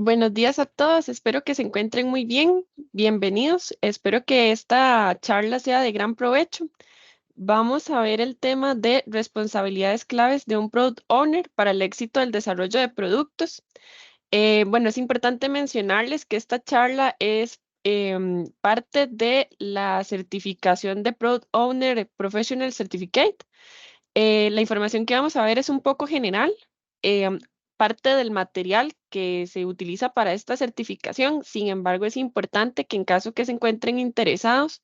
Buenos días a todos, espero que se encuentren muy bien. Bienvenidos, espero que esta charla sea de gran provecho. Vamos a ver el tema de responsabilidades claves de un Product Owner para el éxito del desarrollo de productos. Bueno, es importante mencionarles que esta charla es parte de la certificación de Product Owner Professional Certificate. La información que vamos a ver es un poco general, em, parte del material que se utiliza para esta certificación. Sin embargo, es importante que en caso que se encuentren interesados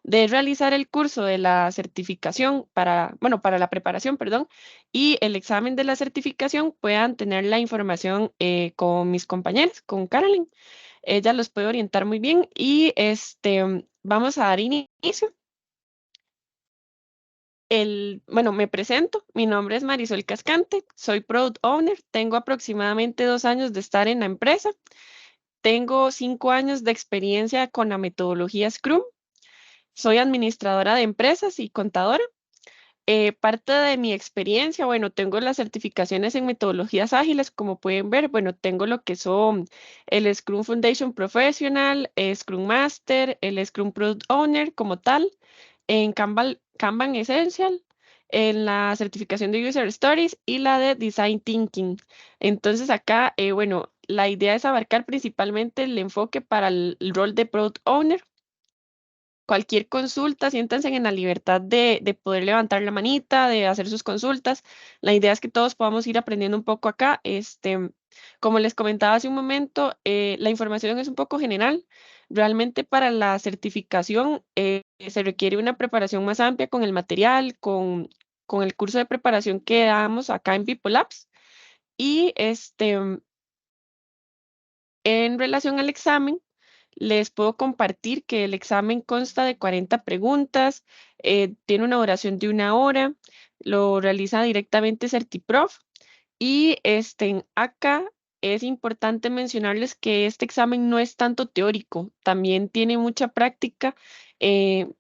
de realizar el curso de la certificación para la preparación, perdón, y el examen de la certificación, puedan tener la información con mis compañeros, con Carolyn. Ella los puede orientar muy bien y vamos a dar inicio. Bueno, me presento, mi nombre es Marisol Cascante, soy Product Owner, tengo aproximadamente 2 años de estar en la empresa, tengo 5 años de experiencia con la metodología Scrum, soy administradora de empresas y contadora. Parte de mi experiencia, bueno, tengo las certificaciones en metodologías ágiles, como pueden ver, bueno, tengo lo que son el Scrum Foundation Professional, Scrum Master, el Scrum Product Owner como tal, en Kanban Essential, en la certificación de User Stories y la de Design Thinking. Entonces acá, bueno, la idea es abarcar principalmente el enfoque para el rol de Product Owner. Cualquier consulta, siéntanse en la libertad de poder levantar la manita, de hacer sus consultas. La idea es que todos podamos ir aprendiendo un poco acá. Como les comentaba hace un momento, la información es un poco general. Realmente para la certificación se requiere una preparación más amplia con el material, con el curso de preparación que damos acá en People Labs. Y en relación al examen, les puedo compartir que el examen consta de 40 preguntas, tiene una duración de 1 hora, lo realiza directamente Certiprof y acá es importante mencionarles que este examen no es tanto teórico, también tiene mucha práctica eh,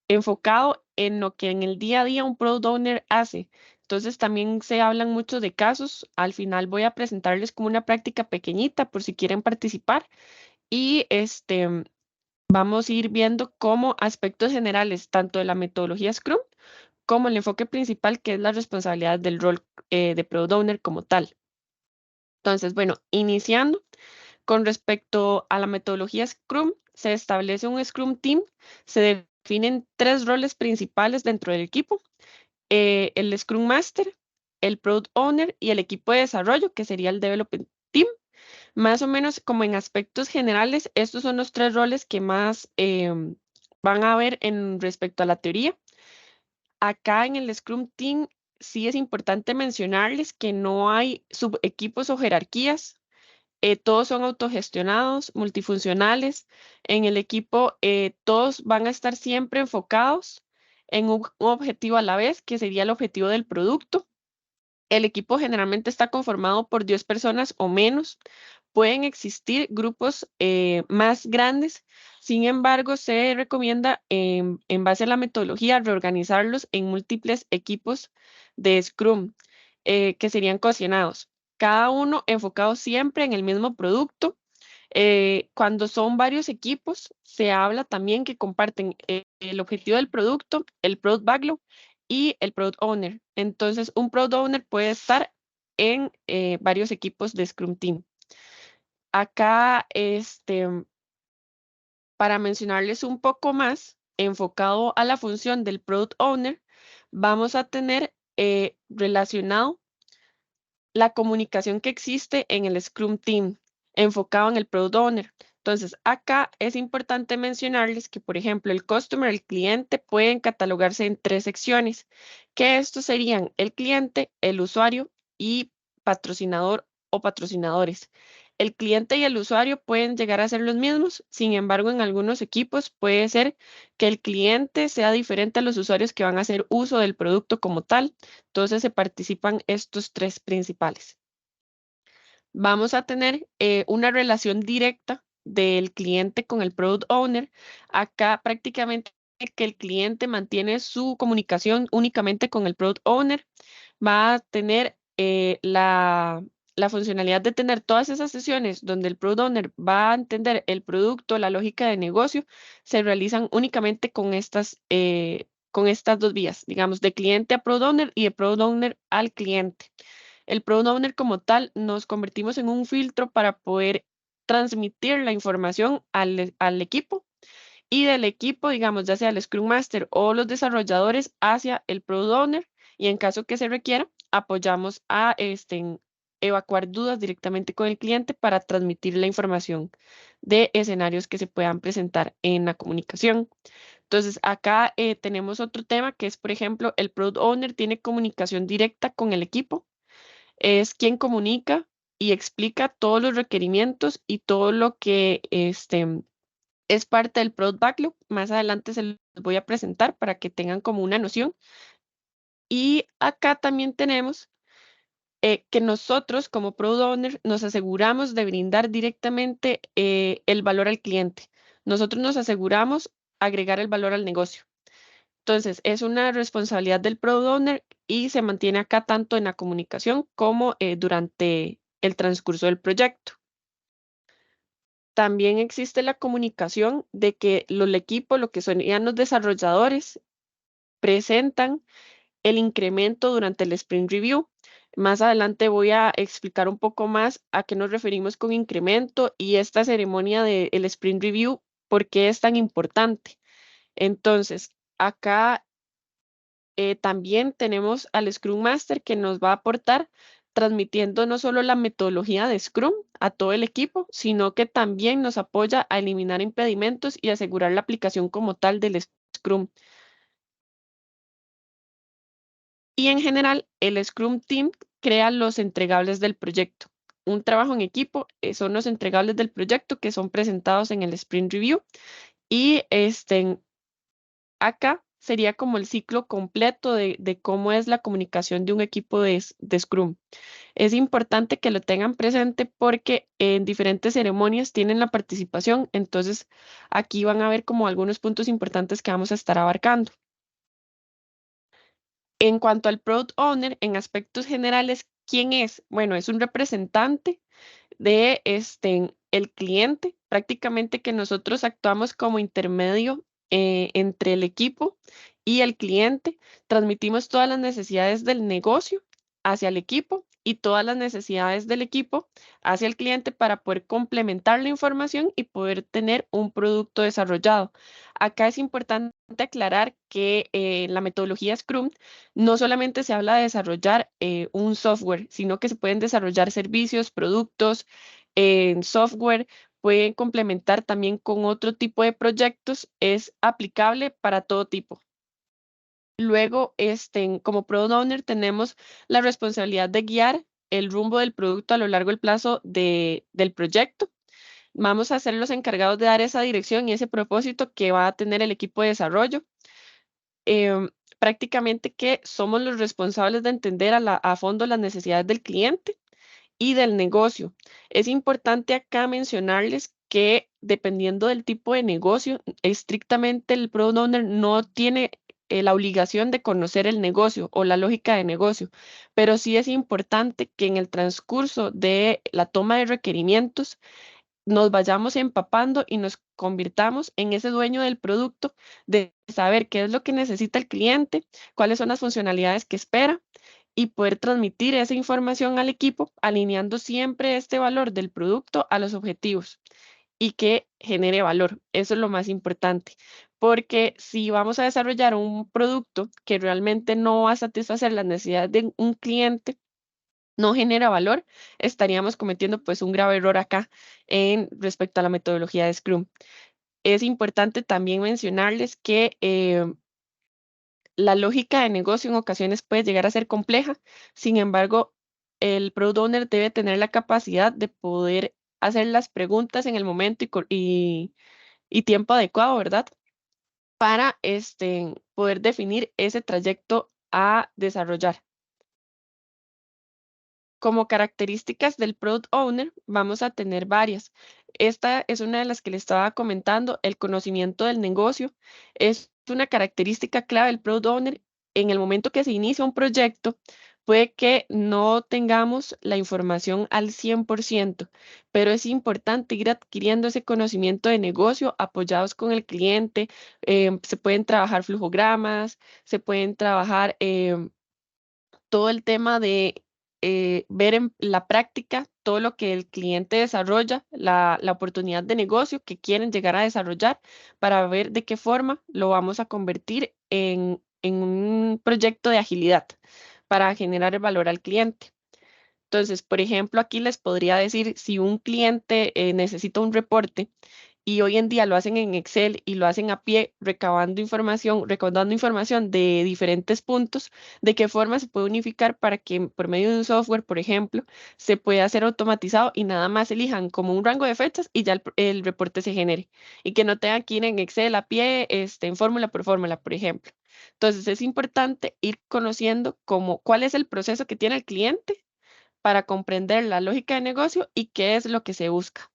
enfocado en lo que en el día a día un product owner hace. Entonces también se hablan mucho de casos. Al final voy a presentarles como una práctica pequeñita por si quieren participar y vamos a ir viendo como aspectos generales tanto de la metodología Scrum como el enfoque principal que es la responsabilidad del rol de product owner como tal. Entonces, bueno, iniciando con respecto a la metodología Scrum, se establece un Scrum Team, se definen tres roles principales dentro del equipo, el Scrum Master, el Product Owner y el equipo de desarrollo, que sería el Development Team. Más o menos como en aspectos generales, estos son los tres roles que más van a ver en respecto a la teoría. Acá en el Scrum Team sí es importante mencionarles que no hay subequipos o jerarquías, todos son autogestionados, multifuncionales. En el equipo, todos van a estar siempre enfocados en un objetivo a la vez, que sería el objetivo del producto. El equipo generalmente está conformado por 10 personas o menos. Pueden existir grupos más grandes. Sin embargo, se recomienda, en base a la metodología, reorganizarlos en múltiples equipos de Scrum, que serían cohesionados, cada uno enfocado siempre en el mismo producto. Cuando son varios equipos, se habla también que comparten el objetivo del producto, el product backlog y el product owner. Entonces, un product owner puede estar en varios equipos de Scrum Team. Acá, para mencionarles un poco más, enfocado a la función del product owner, vamos a tener relacionado la comunicación que existe en el Scrum Team, enfocado en el Product Owner. Entonces, acá es importante mencionarles que, por ejemplo, el customer, el cliente, pueden catalogarse en tres secciones, que estos serían el cliente, el usuario y patrocinador o patrocinadores. El cliente y el usuario pueden llegar a ser los mismos, sin embargo, en algunos equipos puede ser que el cliente sea diferente a los usuarios que van a hacer uso del producto como tal. Entonces se participan estos tres principales. Vamos a tener una relación directa del cliente con el product owner. Acá prácticamente que el cliente mantiene su comunicación únicamente con el product owner. Va a tener la funcionalidad de tener todas esas sesiones donde el Product Owner va a entender el producto, la lógica de negocio, se realizan únicamente con estas dos vías, digamos, de cliente a Product Owner y de Product Owner al cliente. El Product Owner como tal nos convertimos en un filtro para poder transmitir la información al equipo y del equipo, digamos, ya sea el Scrum Master o los desarrolladores hacia el Product Owner y en caso que se requiera, apoyamos a evacuar dudas directamente con el cliente para transmitir la información de escenarios que se puedan presentar en la comunicación. Entonces, acá tenemos otro tema que es, por ejemplo, el Product Owner tiene comunicación directa con el equipo, es quien comunica y explica todos los requerimientos y todo lo que es parte del Product Backlog. Más adelante se los voy a presentar para que tengan como una noción. Y acá también tenemos que nosotros como Product Owner nos aseguramos de brindar directamente el valor al cliente. Nosotros nos aseguramos agregar el valor al negocio. Entonces, es una responsabilidad del Product Owner y se mantiene acá tanto en la comunicación como durante el transcurso del proyecto. También existe la comunicación de que el equipo, lo que serían los desarrolladores, presentan el incremento durante el Sprint Review. Más adelante voy a explicar un poco más a qué nos referimos con incremento y esta ceremonia del Sprint Review, por qué es tan importante. Entonces, acá también tenemos al Scrum Master que nos va a aportar transmitiendo no solo la metodología de Scrum a todo el equipo, sino que también nos apoya a eliminar impedimentos y asegurar la aplicación como tal del Scrum. Y en general, el Scrum Team crea los entregables del proyecto. Un trabajo en equipo son los entregables del proyecto que son presentados en el Sprint Review y acá sería como el ciclo completo de cómo es la comunicación de un equipo de Scrum. Es importante que lo tengan presente porque en diferentes ceremonias tienen la participación, entonces aquí van a ver como algunos puntos importantes que vamos a estar abarcando. En cuanto al Product Owner, en aspectos generales, ¿quién es? Bueno, es un representante de el cliente, prácticamente que nosotros actuamos como intermedio entre el equipo y el cliente, transmitimos todas las necesidades del negocio hacia el equipo y todas las necesidades del equipo hacia el cliente para poder complementar la información y poder tener un producto desarrollado. Acá es importante aclarar que la metodología Scrum no solamente se habla de desarrollar un software, sino que se pueden desarrollar servicios, productos, en software, pueden complementar también con otro tipo de proyectos, es aplicable para todo tipo. Luego, como Product Owner, tenemos la responsabilidad de guiar el rumbo del producto a lo largo del plazo del proyecto. Vamos a ser los encargados de dar esa dirección y ese propósito que va a tener el equipo de desarrollo. Prácticamente que somos los responsables de entender a fondo las necesidades del cliente y del negocio. Es importante acá mencionarles que dependiendo del tipo de negocio, estrictamente el Product Owner no tiene la obligación de conocer el negocio o la lógica de negocio, pero sí es importante que en el transcurso de la toma de requerimientos nos vayamos empapando y nos convirtamos en ese dueño del producto, de saber qué es lo que necesita el cliente, cuáles son las funcionalidades que espera y poder transmitir esa información al equipo, alineando siempre este valor del producto a los objetivos y que genere valor. Eso es lo más importante, porque si vamos a desarrollar un producto que realmente no va a satisfacer las necesidades de un cliente, no genera valor, estaríamos cometiendo pues un grave error acá en respecto a la metodología de Scrum. Es importante también mencionarles que la lógica de negocio en ocasiones puede llegar a ser compleja, sin embargo, el product owner debe tener la capacidad de poder hacer las preguntas en el momento y tiempo adecuado, ¿verdad? Para poder definir ese trayecto a desarrollar. Como características del Product Owner, vamos a tener varias. Esta es una de las que le estaba comentando, el conocimiento del negocio. Es una característica clave del Product Owner. En el momento que se inicia un proyecto, Puede que no tengamos la información al 100%, pero es importante ir adquiriendo ese conocimiento de negocio apoyados con el cliente. Se pueden trabajar flujogramas, se pueden trabajar todo el tema de ver en la práctica todo lo que el cliente desarrolla, la oportunidad de negocio que quieren llegar a desarrollar para ver de qué forma lo vamos a convertir en un proyecto de agilidad para generar el valor al cliente. Entonces, por ejemplo, aquí les podría decir, si un cliente necesita un reporte y hoy en día lo hacen en Excel y lo hacen a pie, recaudando información de diferentes puntos, de qué forma se puede unificar para que por medio de un software, por ejemplo, se pueda hacer automatizado y nada más elijan como un rango de fechas y ya el reporte se genere y que no tengan que ir en Excel a pie, en fórmula por fórmula, por ejemplo. Entonces, es importante ir conociendo cuál es el proceso que tiene el cliente para comprender la lógica de negocio y qué es lo que se busca.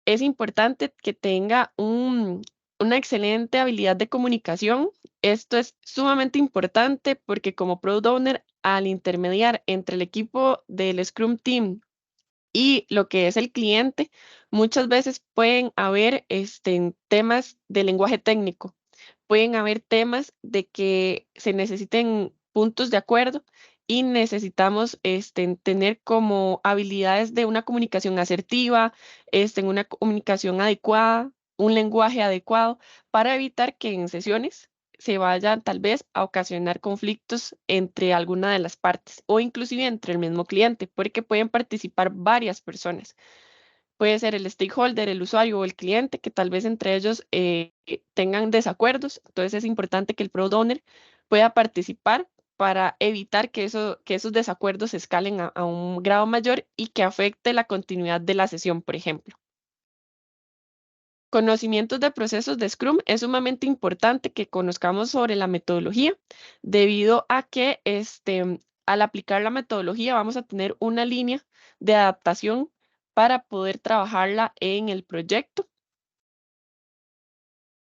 Es importante que tenga una excelente habilidad de comunicación. Esto es sumamente importante porque como Product Owner, al intermediar entre el equipo del Scrum Team y lo que es el cliente, muchas veces pueden haber temas de lenguaje técnico, pueden haber temas de que se necesiten puntos de acuerdo y necesitamos tener como habilidades de una comunicación asertiva, una comunicación adecuada, un lenguaje adecuado para evitar que en sesiones se vayan tal vez a ocasionar conflictos entre alguna de las partes o inclusive entre el mismo cliente, porque pueden participar varias personas. Puede ser el stakeholder, el usuario o el cliente, que tal vez entre ellos tengan desacuerdos. Entonces es importante que el product owner pueda participar para evitar que esos desacuerdos escalen a un grado mayor y que afecte la continuidad de la sesión, por ejemplo. Conocimientos de procesos de Scrum es sumamente importante que conozcamos sobre la metodología, debido a que al aplicar la metodología vamos a tener una línea de adaptación para poder trabajarla en el proyecto.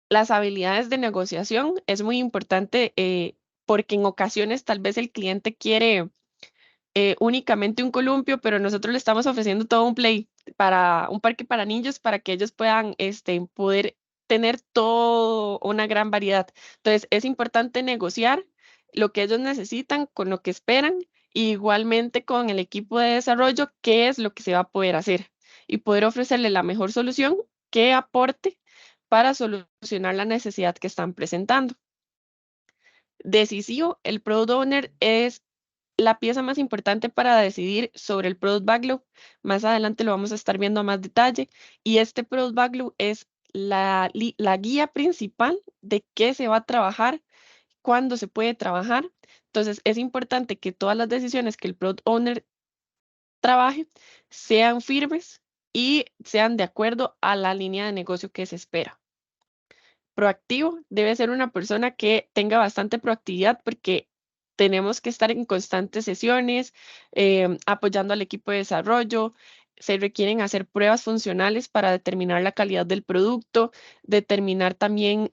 Las habilidades de negociación es muy importante porque en ocasiones tal vez el cliente quiere únicamente un columpio, pero nosotros le estamos ofreciendo todo un play para un parque para niños para que ellos puedan poder tener toda una gran variedad. Entonces, es importante negociar lo que ellos necesitan con lo que esperan, y igualmente con el equipo de desarrollo, qué es lo que se va a poder hacer y poder ofrecerle la mejor solución que aporte para solucionar la necesidad que están presentando. Decisivo, el Product Owner es la pieza más importante para decidir sobre el Product Backlog. Más adelante lo vamos a estar viendo a más detalle. Y este Product Backlog es la guía principal de qué se va a trabajar, cuándo se puede trabajar. Entonces, es importante que todas las decisiones que el Product Owner trabaje sean firmes y sean de acuerdo a la línea de negocio que se espera. Proactivo debe ser una persona que tenga bastante proactividad porque tenemos que estar en constantes sesiones, apoyando al equipo de desarrollo. Se requieren hacer pruebas funcionales para determinar la calidad del producto, determinar también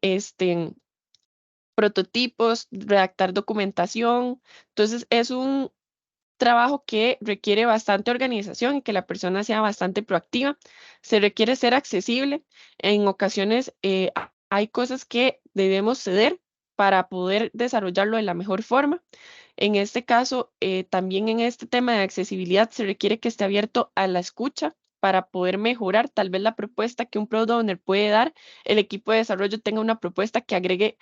prototipos, redactar documentación. Entonces, es un trabajo que requiere bastante organización y que la persona sea bastante proactiva. Se requiere ser accesible. En ocasiones hay cosas que debemos ceder para poder desarrollarlo de la mejor forma. En este caso, también en este tema de accesibilidad se requiere que esté abierto a la escucha para poder mejorar tal vez la propuesta que un product owner puede dar. El equipo de desarrollo tenga una propuesta que agregue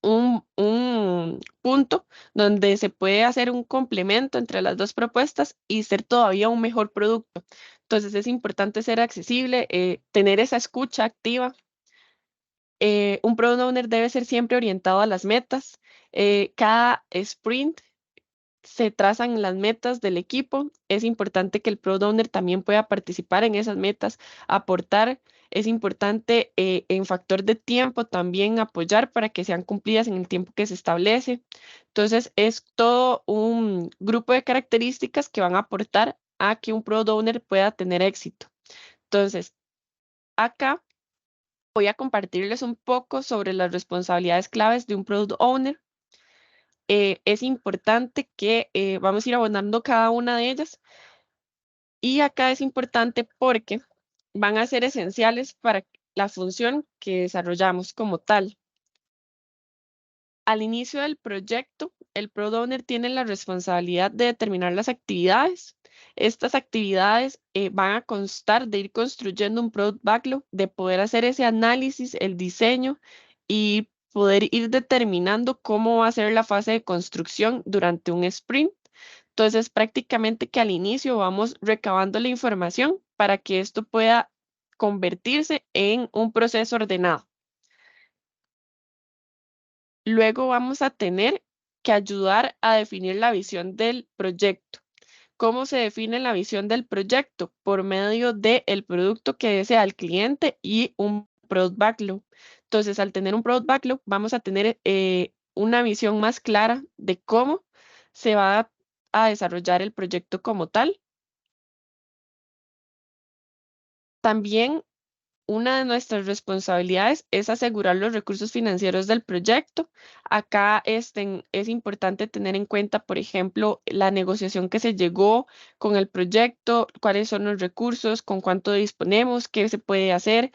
un punto donde se puede hacer un complemento entre las dos propuestas y ser todavía un mejor producto. Entonces es importante ser accesible, tener esa escucha activa. Un product owner debe ser siempre orientado a las metas. Cada sprint se trazan las metas del equipo. Es importante que el product owner también pueda participar en esas metas, aportar. Es importante en factor de tiempo también apoyar para que sean cumplidas en el tiempo que se establece. Entonces, es todo un grupo de características que van a aportar a que un product owner pueda tener éxito. Entonces, acá voy a compartirles un poco sobre las responsabilidades claves de un product owner. es importante que vamos a ir abordando cada una de ellas. Y acá es importante porque van a ser esenciales para la función que desarrollamos como tal. Al inicio del proyecto, el Product Owner tiene la responsabilidad de determinar las actividades. Estas actividades van a constar de ir construyendo un Product Backlog, de poder hacer ese análisis, el diseño y poder ir determinando cómo va a ser la fase de construcción durante un sprint. Entonces, prácticamente que al inicio vamos recabando la información para que esto pueda convertirse en un proceso ordenado. Luego vamos a tener que ayudar a definir la visión del proyecto. ¿Cómo se define la visión del proyecto? Por medio del producto que desea el cliente y un product backlog. Entonces, al tener un product backlog, vamos a tener una visión más clara de cómo se va a desarrollar el proyecto como tal. También una de nuestras responsabilidades es asegurar los recursos financieros del proyecto. Acá es importante tener en cuenta, por ejemplo, la negociación que se llegó con el proyecto, cuáles son los recursos, con cuánto disponemos, qué se puede hacer,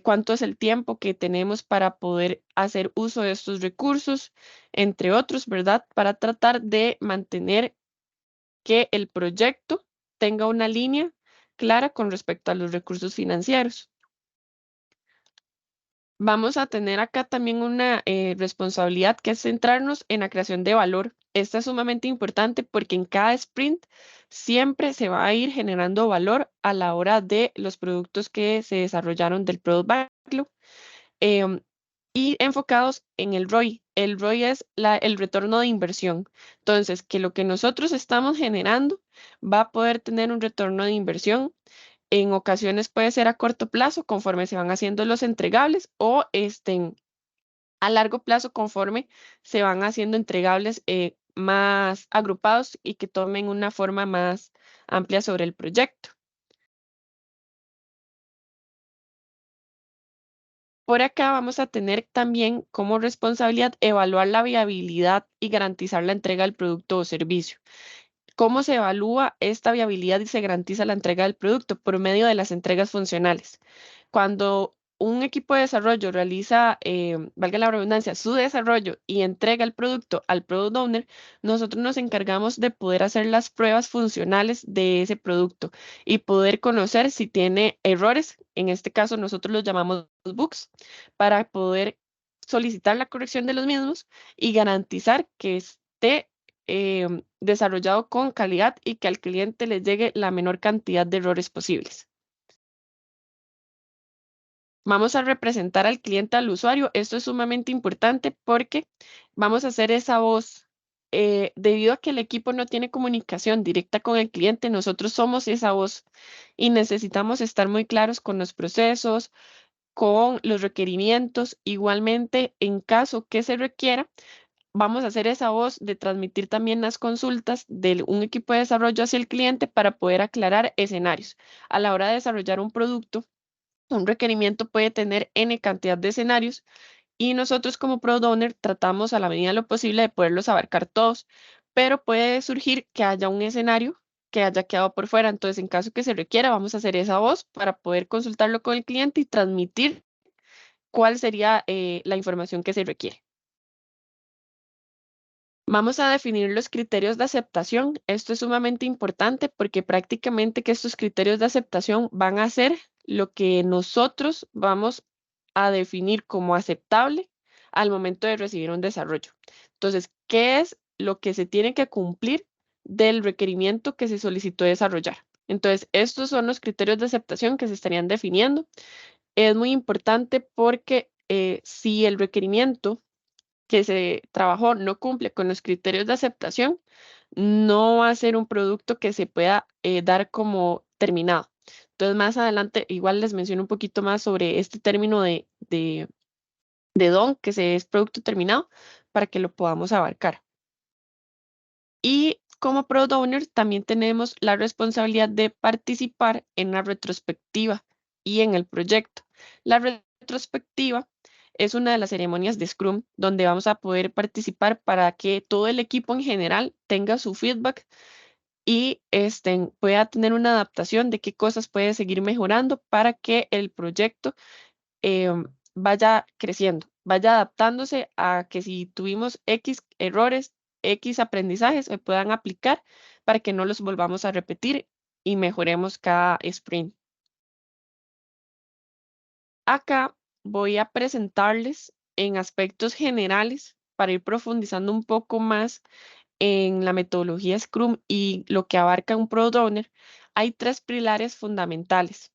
cuánto es el tiempo que tenemos para poder hacer uso de estos recursos, entre otros, ¿verdad? Para tratar de mantener que el proyecto tenga una línea clara con respecto a los recursos financieros. Vamos a tener acá también una responsabilidad que es centrarnos en la creación de valor. Esta es sumamente importante porque en cada sprint siempre se va a ir generando valor a la hora de los productos que se desarrollaron del Product Backlog em, y enfocados en el ROI. El ROI es el retorno de inversión. Entonces, que lo que nosotros estamos generando va a poder tener un retorno de inversión. En ocasiones puede ser a corto plazo conforme se van haciendo los entregables o a largo plazo conforme se van haciendo entregables más agrupados y que tomen una forma más amplia sobre el proyecto. Por acá vamos a tener también como responsabilidad evaluar la viabilidad y garantizar la entrega del producto o servicio. ¿Cómo se evalúa esta viabilidad y se garantiza la entrega del producto? Por medio de las entregas funcionales. Cuando un equipo de desarrollo realiza, valga la redundancia, su desarrollo y entrega el producto al product owner, nosotros nos encargamos de poder hacer las pruebas funcionales de ese producto y poder conocer si tiene errores, en este caso nosotros los llamamos bugs, para poder solicitar la corrección de los mismos y garantizar que esté desarrollado con calidad y que al cliente le llegue la menor cantidad de errores posibles. Vamos a representar al cliente, al usuario. Esto es sumamente importante porque vamos a hacer esa voz. Debido a que el equipo no tiene comunicación directa con el cliente, nosotros somos esa voz y necesitamos estar muy claros con los procesos, con los requerimientos. Igualmente, en caso que se requiera, vamos a hacer esa voz de transmitir también las consultas de un equipo de desarrollo hacia el cliente para poder aclarar escenarios. A la hora de desarrollar un producto, un requerimiento puede tener N cantidad de escenarios y nosotros como Product Owner tratamos a la medida de lo posible de poderlos abarcar todos, pero puede surgir que haya un escenario que haya quedado por fuera. Entonces, en caso que se requiera, vamos a hacer esa voz para poder consultarlo con el cliente y transmitir cuál sería la información que se requiere. Vamos a definir los criterios de aceptación. Esto es sumamente importante porque prácticamente que estos criterios de aceptación van a ser lo que nosotros vamos a definir como aceptable al momento de recibir un desarrollo. Entonces, ¿qué es lo que se tiene que cumplir del requerimiento que se solicitó desarrollar? Entonces, estos son los criterios de aceptación que se estarían definiendo. Es muy importante porque si el requerimiento que se trabajó no cumple con los criterios de aceptación, no va a ser un producto que se pueda dar como terminado. Entonces, más adelante, igual les menciono un poquito más sobre este término de DON, que se es producto terminado, para que lo podamos abarcar. Y como Product Owner, también tenemos la responsabilidad de participar en la retrospectiva y en el proyecto. La retrospectiva es una de las ceremonias de Scrum donde vamos a poder participar para que todo el equipo en general tenga su feedback y pueda tener una adaptación de qué cosas puede seguir mejorando para que el proyecto eh, vaya creciendo, vaya adaptándose a que si tuvimos X errores, X aprendizajes, se puedan aplicar para que no los volvamos a repetir y mejoremos cada sprint. Acá voy a presentarles en aspectos generales para ir profundizando un poco más en la metodología Scrum y lo que abarca un Product Owner. Hay tres pilares fundamentales.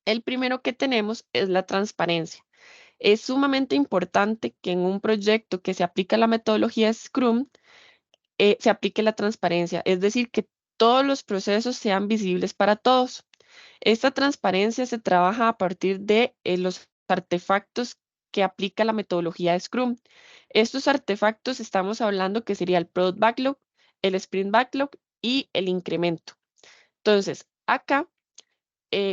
El primero que tenemos es la transparencia. Es sumamente importante que en un proyecto que se aplica la metodología Scrum, se aplique la transparencia, es decir, que todos los procesos sean visibles para todos. Esta transparencia se trabaja a partir de los artefactos que aplica la metodología de Scrum. Estos artefactos estamos hablando que sería el Product Backlog, el Sprint Backlog y el incremento. Entonces, acá,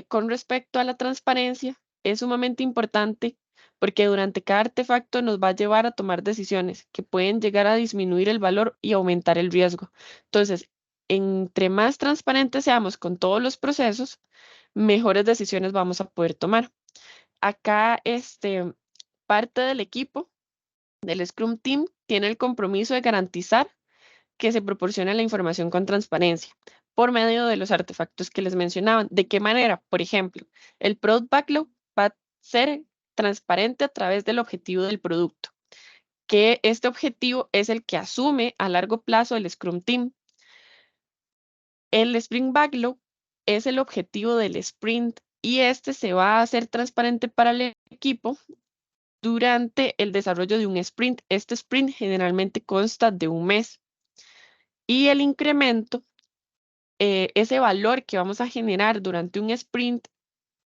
con respecto a la transparencia, es sumamente importante porque durante cada artefacto nos va a llevar a tomar decisiones que pueden llegar a disminuir el valor y aumentar el riesgo. Entonces, entre más transparentes seamos con todos los procesos, mejores decisiones vamos a poder tomar. Acá, parte del equipo del Scrum Team tiene el compromiso de garantizar que se proporcione la información con transparencia por medio de los artefactos que les mencionaban. ¿De qué manera? Por ejemplo, el Product Backlog va a ser transparente a través del objetivo del producto, que este objetivo es el que asume a largo plazo el Scrum Team. El Sprint Backlog es el objetivo del sprint y este se va a hacer transparente para el equipo durante el desarrollo de un sprint. Este sprint generalmente consta de un mes. Y el incremento, ese valor que vamos a generar durante un sprint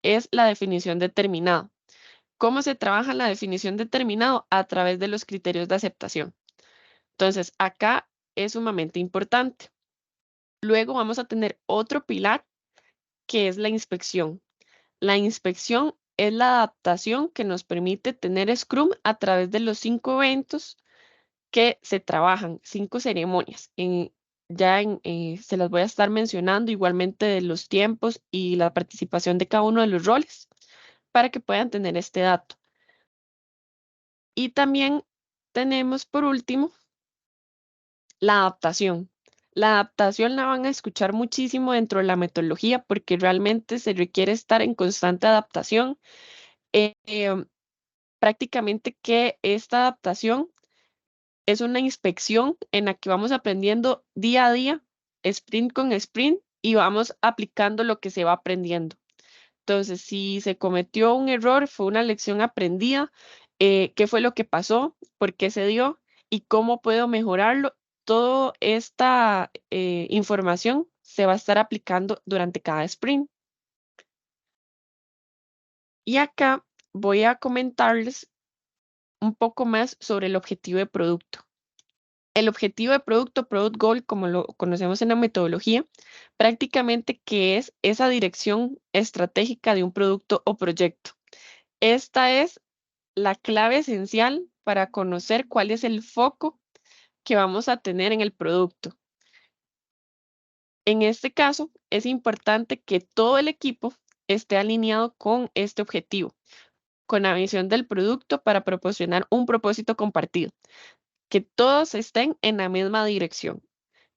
es la definición determinada. ¿Cómo se trabaja la definición determinada? A través de los criterios de aceptación. Entonces, acá es sumamente importante. Luego vamos a tener otro pilar que es la inspección. La inspección es la adaptación que nos permite tener Scrum a través de los 5 eventos que se trabajan, 5 ceremonias. Se las voy a estar mencionando igualmente de los tiempos y la participación de cada uno de los roles para que puedan tener este dato. Y también tenemos por último la adaptación. La adaptación la van a escuchar muchísimo dentro de la metodología porque realmente se requiere estar en constante adaptación. Eh, em, Prácticamente que esta adaptación es una inspección en la que vamos aprendiendo día a día, sprint con sprint, y vamos aplicando lo que se va aprendiendo. Entonces, si se cometió un error, fue una lección aprendida, qué fue lo que pasó, por qué se dio y cómo puedo mejorarlo. Toda esta información se va a estar aplicando durante cada sprint. Y acá voy a comentarles un poco más sobre el objetivo de producto. El objetivo de producto, Product Goal, como lo conocemos en la metodología, prácticamente que es esa dirección estratégica de un producto o proyecto. Esta es la clave esencial para conocer cuál es el foco que vamos a tener en el producto. En este caso, es importante que todo el equipo esté alineado con este objetivo, con la visión del producto para proporcionar un propósito compartido, que todos estén en la misma dirección.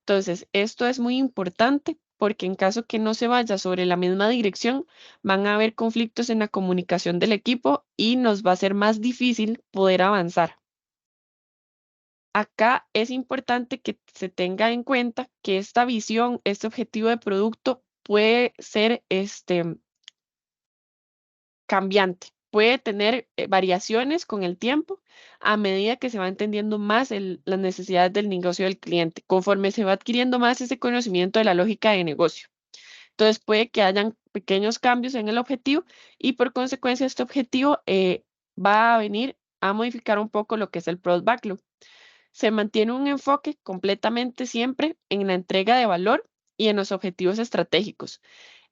Entonces, esto es muy importante porque en caso que no se vaya sobre la misma dirección, van a haber conflictos en la comunicación del equipo y nos va a ser más difícil poder avanzar. Acá es importante que se tenga en cuenta que esta visión, este objetivo de producto puede ser cambiante, puede tener variaciones con el tiempo a medida que se va entendiendo más las necesidades del negocio del cliente, conforme se va adquiriendo más ese conocimiento de la lógica de negocio. Entonces puede que hayan pequeños cambios en el objetivo y por consecuencia este objetivo va a venir a modificar un poco lo que es el Product Backlog. Se mantiene un enfoque completamente siempre en la entrega de valor y en los objetivos estratégicos.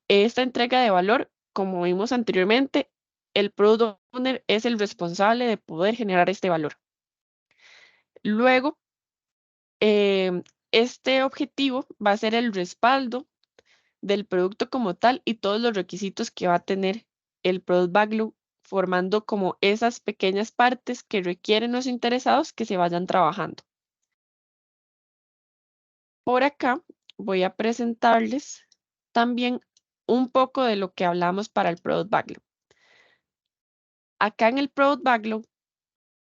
Esta entrega de valor, como vimos anteriormente, el Product Owner es el responsable de poder generar este valor. Luego, este objetivo va a ser el respaldo del producto como tal y todos los requisitos que va a tener el Product Backlog, formando como esas pequeñas partes que requieren los interesados que se vayan trabajando. Por acá voy a presentarles también un poco de lo que hablamos para el Product Backlog. Acá en el Product Backlog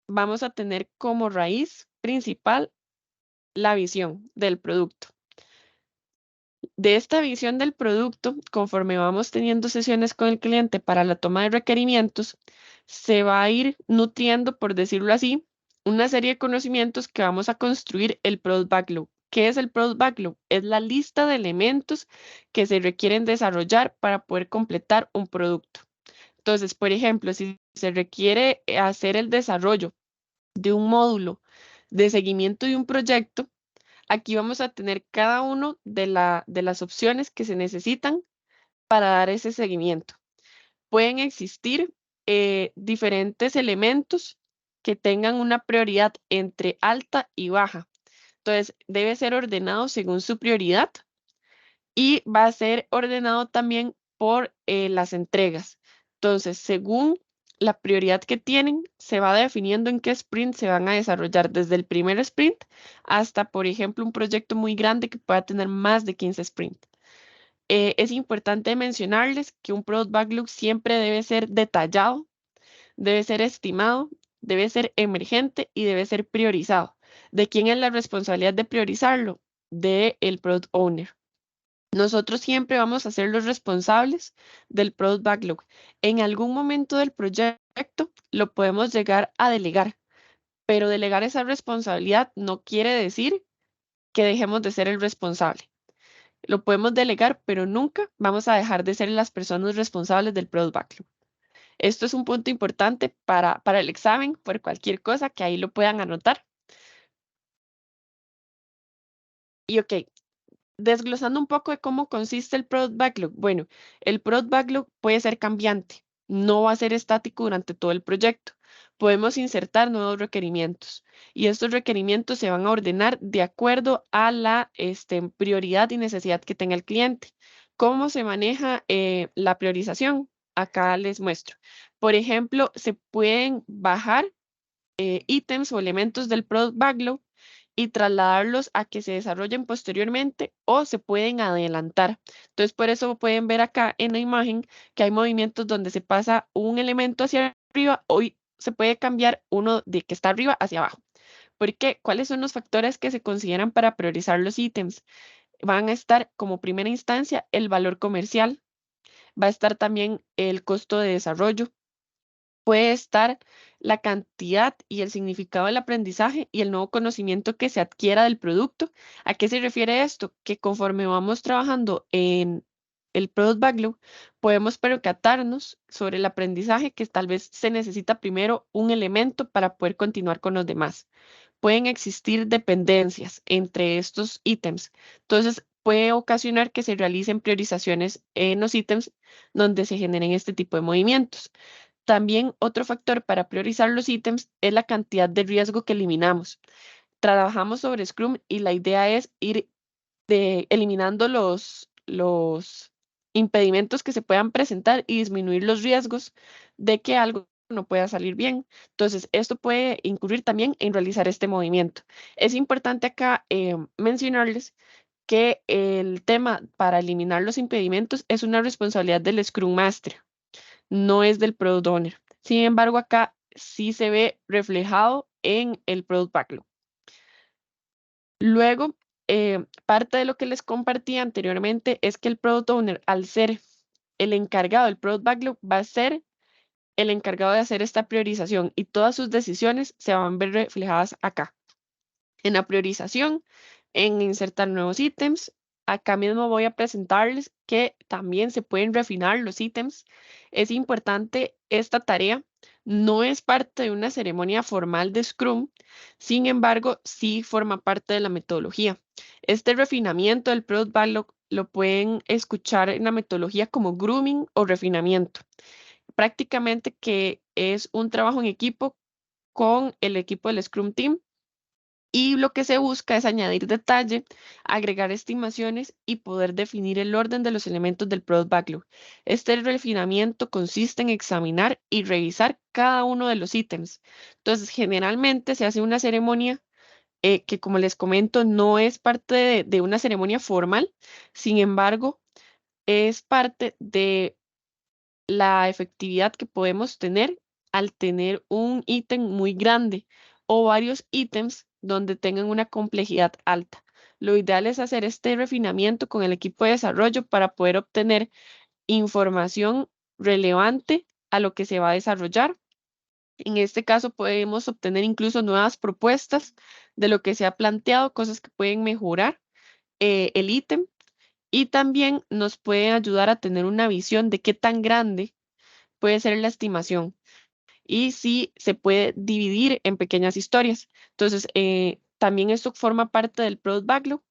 vamos a tener como raíz principal la visión del producto. De esta visión del producto, conforme vamos teniendo sesiones con el cliente para la toma de requerimientos, se va a ir nutriendo, por decirlo así, una serie de conocimientos que vamos a construir el Product Backlog. ¿Qué es el Product Backlog? Es la lista de elementos que se requieren desarrollar para poder completar un producto. Entonces, por ejemplo, si se requiere hacer el desarrollo de un módulo de seguimiento de un proyecto, aquí vamos a tener cada uno de las opciones que se necesitan para dar ese seguimiento. Pueden existir diferentes elementos que tengan una prioridad entre alta y baja. Entonces, debe ser ordenado según su prioridad y va a ser ordenado también por las entregas. Entonces, según la prioridad que tienen, se va definiendo en qué sprint se van a desarrollar, desde el primer sprint hasta, por ejemplo, un proyecto muy grande que pueda tener más de 15 sprints. Es importante mencionarles que un Product Backlog siempre debe ser detallado, debe ser estimado, debe ser emergente y debe ser priorizado. ¿De quién es la responsabilidad de priorizarlo? Del Product Owner. Nosotros siempre vamos a ser los responsables del Product Backlog. En algún momento del proyecto lo podemos llegar a delegar, pero delegar esa responsabilidad no quiere decir que dejemos de ser el responsable. Lo podemos delegar, pero nunca vamos a dejar de ser las personas responsables del Product Backlog. Esto es un punto importante para el examen, por cualquier cosa que ahí lo puedan anotar. Y ok, desglosando un poco de cómo consiste el Product Backlog. Bueno, el Product Backlog puede ser cambiante, no va a ser estático durante todo el proyecto. Podemos insertar nuevos requerimientos y estos requerimientos se van a ordenar de acuerdo a la prioridad y necesidad que tenga el cliente. ¿Cómo se maneja la priorización? Acá les muestro. Por ejemplo, se pueden bajar ítems o elementos del Product Backlog y trasladarlos a que se desarrollen posteriormente o se pueden adelantar. Entonces, por eso pueden ver acá en la imagen que hay movimientos donde se pasa un elemento hacia arriba, hoy se puede cambiar uno de que está arriba hacia abajo. ¿Por qué? ¿Cuáles son los factores que se consideran para priorizar los ítems? Van a estar como primera instancia el valor comercial, va a estar también el costo de desarrollo, puede estar la cantidad y el significado del aprendizaje y el nuevo conocimiento que se adquiera del producto. ¿A qué se refiere esto? Que conforme vamos trabajando en el Product Backlog, podemos percatarnos sobre el aprendizaje que tal vez se necesita primero un elemento para poder continuar con los demás. Pueden existir dependencias entre estos ítems. Entonces, puede ocasionar que se realicen priorizaciones en los ítems donde se generen este tipo de movimientos. También otro factor para priorizar los ítems es la cantidad de riesgo que eliminamos. Trabajamos sobre Scrum y la idea es ir eliminando los impedimentos que se puedan presentar y disminuir los riesgos de que algo no pueda salir bien. Entonces, esto puede incurrir también en realizar este movimiento. Es importante acá mencionarles que el tema para eliminar los impedimentos es una responsabilidad del Scrum Master, no es del Product Owner. Sin embargo, acá sí se ve reflejado en el Product Backlog. Luego, parte de lo que les compartí anteriormente es que el Product Owner, al ser el encargado del Product Backlog, va a ser el encargado de hacer esta priorización y todas sus decisiones se van a ver reflejadas acá. En la priorización, en insertar nuevos ítems. Acá mismo voy a presentarles que también se pueden refinar los ítems. Es importante esta tarea. No es parte de una ceremonia formal de Scrum, sin embargo, sí forma parte de la metodología. Este refinamiento del Product Backlog lo pueden escuchar en la metodología como grooming o refinamiento. prácticamente que es un trabajo en equipo con el equipo del Scrum Team y lo que se busca es añadir detalle, agregar estimaciones y poder definir el orden de los elementos del Product Backlog. Este refinamiento consiste en examinar y revisar cada uno de los ítems. Entonces, generalmente se hace una ceremonia que, como les comento, no es parte de una ceremonia formal, sin embargo, es parte de la efectividad que podemos tener al tener un ítem muy grande o varios ítems donde tengan una complejidad alta. Lo ideal es hacer este refinamiento con el equipo de desarrollo para poder obtener información relevante a lo que se va a desarrollar. En este caso podemos obtener incluso nuevas propuestas de lo que se ha planteado, cosas que pueden mejorar el ítem y también nos puede ayudar a tener una visión de qué tan grande puede ser la estimación y si se puede dividir en pequeñas historias. Entonces, también esto forma parte del Product Backlog.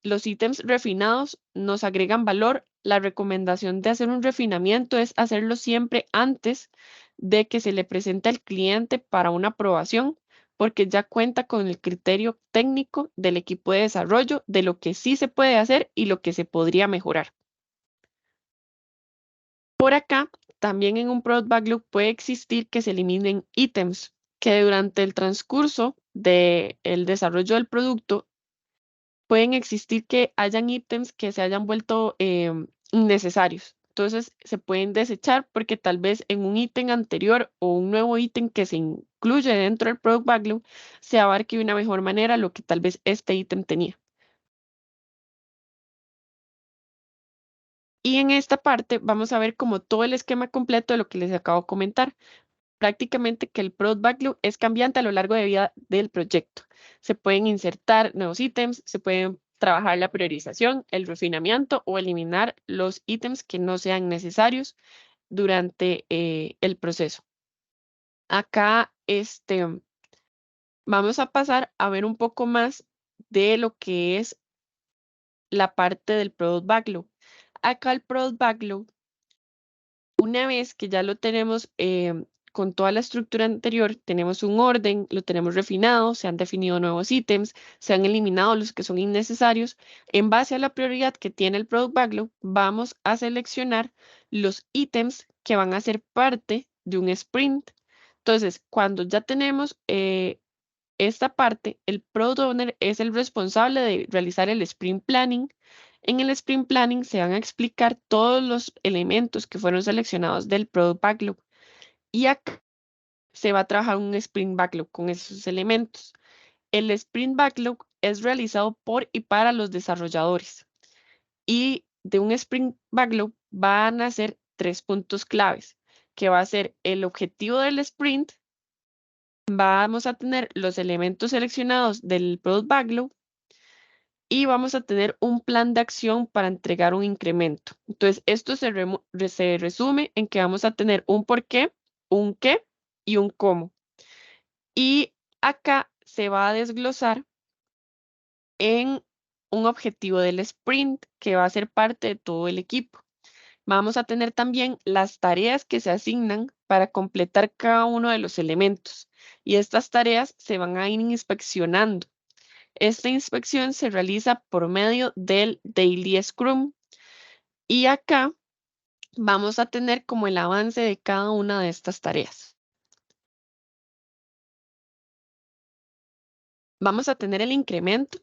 Los ítems refinados nos agregan valor. La recomendación de hacer un refinamiento es hacerlo siempre antes de que se le presente al cliente para una aprobación, porque ya cuenta con el criterio técnico del equipo de desarrollo de lo que sí se puede hacer y lo que se podría mejorar. Por acá, también en un Product Backlog puede existir que se eliminen ítems que durante el transcurso del desarrollo del producto pueden existir que hayan ítems que se hayan vuelto innecesarios. Entonces se pueden desechar porque tal vez en un ítem anterior o un nuevo ítem que se incluye dentro del Product Backlog se abarque de una mejor manera lo que tal vez este ítem tenía. Y en esta parte vamos a ver como todo el esquema completo de lo que les acabo de comentar. Prácticamente que el Product Backlog es cambiante a lo largo de vida del proyecto. Se pueden insertar nuevos ítems, se pueden trabajar la priorización, el refinamiento o eliminar los ítems que no sean necesarios durante el proceso. Acá vamos a pasar a ver un poco más de lo que es la parte del Product Backlog. Acá el Product Backlog, una vez que ya lo tenemos con toda la estructura anterior, tenemos un orden, lo tenemos refinado, se han definido nuevos ítems, se han eliminado los que son innecesarios. En base a la prioridad que tiene el Product Backlog, vamos a seleccionar los ítems que van a ser parte de un sprint. Entonces, cuando ya tenemos esta parte, el Product Owner es el responsable de realizar el Sprint Planning. En el Sprint Planning se van a explicar todos los elementos que fueron seleccionados del Product Backlog y acá se va a trabajar un Sprint Backlog con esos elementos. El Sprint Backlog es realizado por y para los desarrolladores y de un Sprint Backlog van a ser 3 puntos claves, que va a ser el objetivo del sprint. Vamos a tener los elementos seleccionados del Product Backlog y vamos a tener un plan de acción para entregar un incremento. Entonces, esto se resume en que vamos a tener un por qué, un qué y un cómo. Y acá se va a desglosar en un objetivo del sprint que va a ser parte de todo el equipo. Vamos a tener también las tareas que se asignan para completar cada uno de los elementos y estas tareas se van a ir inspeccionando. Esta inspección se realiza por medio del Daily Scrum y acá vamos a tener como el avance de cada una de estas tareas. Vamos a tener el incremento,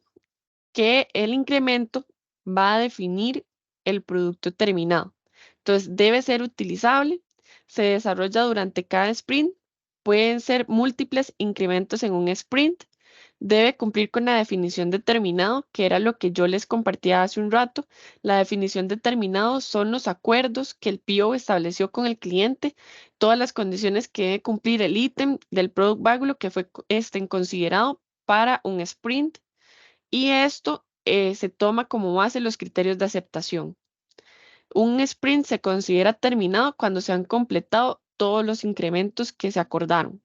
que el incremento va a definir el producto terminado. Entonces, debe ser utilizable, se desarrolla durante cada sprint, pueden ser múltiples incrementos en un sprint, debe cumplir con la definición de terminado, que era lo que yo les compartía hace un rato. La definición de terminado son los acuerdos que el PO estableció con el cliente, todas las condiciones que debe cumplir el ítem del Product Backlog que fue considerado para un sprint y esto se toma como base los criterios de aceptación. Un sprint se considera terminado cuando se han completado todos los incrementos que se acordaron.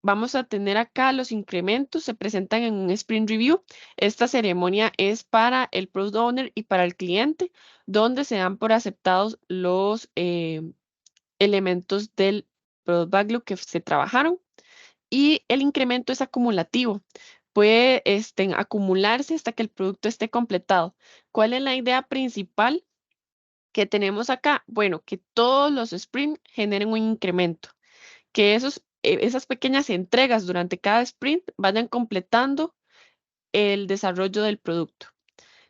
Vamos a tener acá los incrementos, se presentan en un sprint review. Esta ceremonia es para el product owner y para el cliente, donde se dan por aceptados elementos del Product Backlog que se trabajaron y el incremento es acumulativo. Puede acumularse hasta que el producto esté completado. ¿Cuál es la idea principal que tenemos acá? Bueno, que todos los sprints generen un incremento, que esas pequeñas entregas durante cada sprint vayan completando el desarrollo del producto.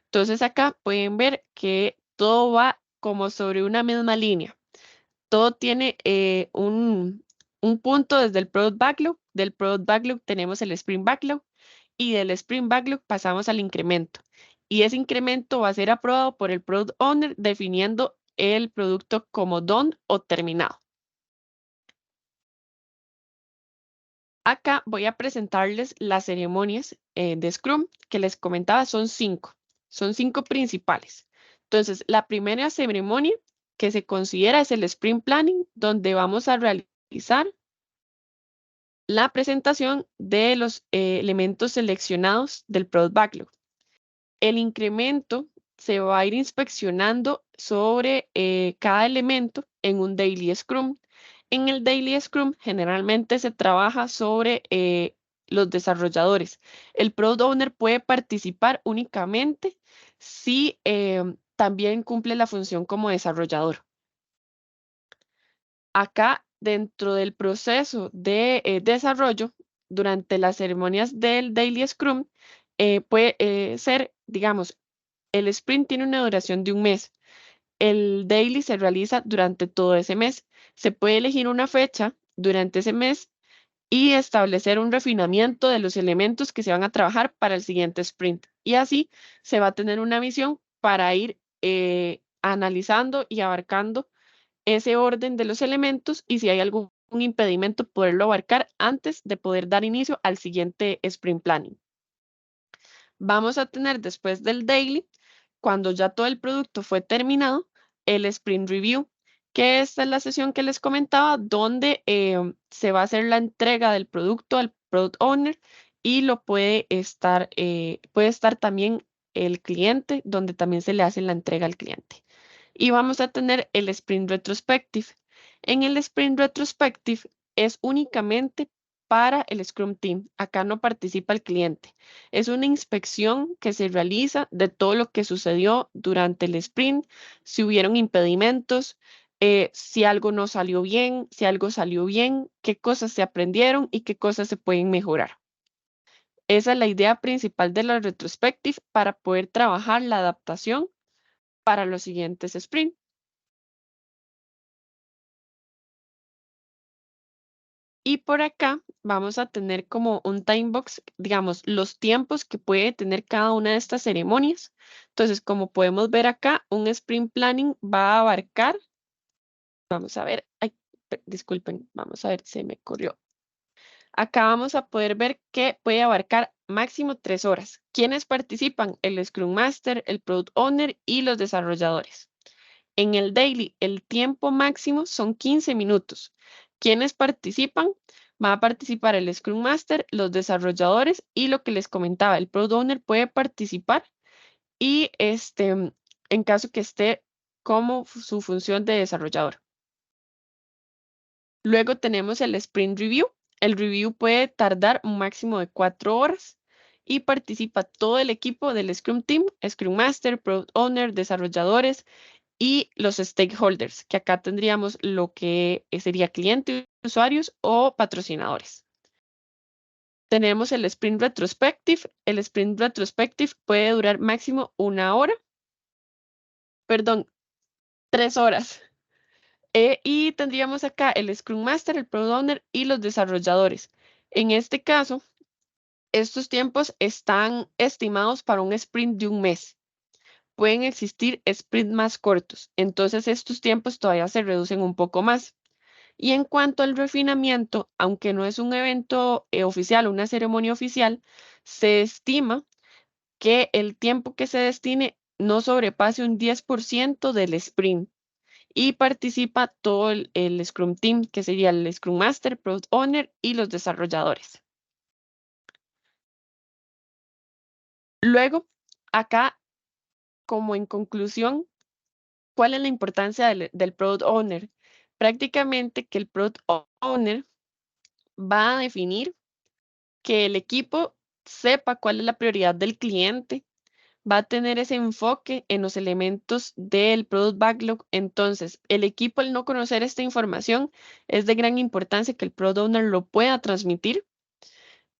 Entonces acá pueden ver que todo va como sobre una misma línea. Todo tiene un punto desde el Product Backlog. Del Product Backlog tenemos el Sprint Backlog y del Sprint Backlog pasamos al incremento. Y ese incremento va a ser aprobado por el Product Owner definiendo el producto como done o terminado. Acá voy a presentarles las ceremonias de Scrum que les comentaba, son 5. Son 5 principales. Entonces, la primera ceremonia que se considera es el Sprint Planning, donde vamos a realizar la presentación de los elementos seleccionados del Product Backlog. El incremento se va a ir inspeccionando sobre cada elemento en un Daily Scrum. En el Daily Scrum generalmente se trabaja sobre los desarrolladores. El Product Owner puede participar únicamente si también cumple la función como desarrollador. Acá, dentro del proceso de desarrollo, durante las ceremonias del Daily Scrum, puede ser, digamos, el sprint tiene una duración de un mes. El daily se realiza durante todo ese mes. Se puede elegir una fecha durante ese mes y establecer un refinamiento de los elementos que se van a trabajar para el siguiente sprint. Y así se va a tener una visión para ir analizando y abarcando ese orden de los elementos y si hay algún impedimento, poderlo abarcar antes de poder dar inicio al siguiente sprint planning. Vamos a tener después del daily, cuando ya todo el producto fue terminado, el sprint review, que esta es la sesión que les comentaba, donde se va a hacer la entrega del producto al product owner y puede estar también el cliente, donde también se le hace la entrega al cliente. Y vamos a tener el Sprint Retrospective. En el Sprint Retrospective es únicamente para el Scrum Team. Acá no participa el cliente. Es una inspección que se realiza de todo lo que sucedió durante el sprint, si hubieron impedimentos, si algo no salió bien, si algo salió bien, qué cosas se aprendieron y qué cosas se pueden mejorar. Esa es la idea principal de la retrospective para poder trabajar la adaptación para los siguientes sprints. Y por acá vamos a tener como un time box, digamos, los tiempos que puede tener cada una de estas ceremonias. Entonces, como podemos ver acá, un sprint planning va a abarcar, vamos a ver, ay, disculpen, vamos a ver, se me corrió. Acá vamos a poder ver que puede abarcar máximo 3 horas. ¿Quiénes participan? El Scrum Master, el Product Owner y los desarrolladores. En el daily, el tiempo máximo son 15 minutos. ¿Quiénes participan? Va a participar el Scrum Master, los desarrolladores y lo que les comentaba, el Product Owner puede participar y en caso que esté como su función de desarrollador. Luego tenemos el Sprint Review. El review puede tardar un máximo de 4 horas y participa todo el equipo del Scrum Team, Scrum Master, Product Owner, desarrolladores y los stakeholders, que acá tendríamos lo que sería clientes, usuarios o patrocinadores. Tenemos el Sprint Retrospective. El Sprint Retrospective puede durar máximo 1 hora, perdón, 3 horas. Y tendríamos acá el Scrum Master, el Product Owner y los desarrolladores. En este caso, estos tiempos están estimados para un sprint de un mes. Pueden existir sprints más cortos, entonces estos tiempos todavía se reducen un poco más. Y en cuanto al refinamiento, aunque no es un evento oficial, una ceremonia oficial, se estima que el tiempo que se destine no sobrepase un 10% del sprint y participa todo el Scrum Team, que sería el Scrum Master, Product Owner y los desarrolladores. Luego, acá, como en conclusión, ¿cuál es la importancia del Product Owner? prácticamente que el Product Owner va a definir que el equipo sepa cuál es la prioridad del cliente, va a tener ese enfoque en los elementos del Product Backlog. Entonces, el equipo, al no conocer esta información, es de gran importancia que el Product Owner lo pueda transmitir.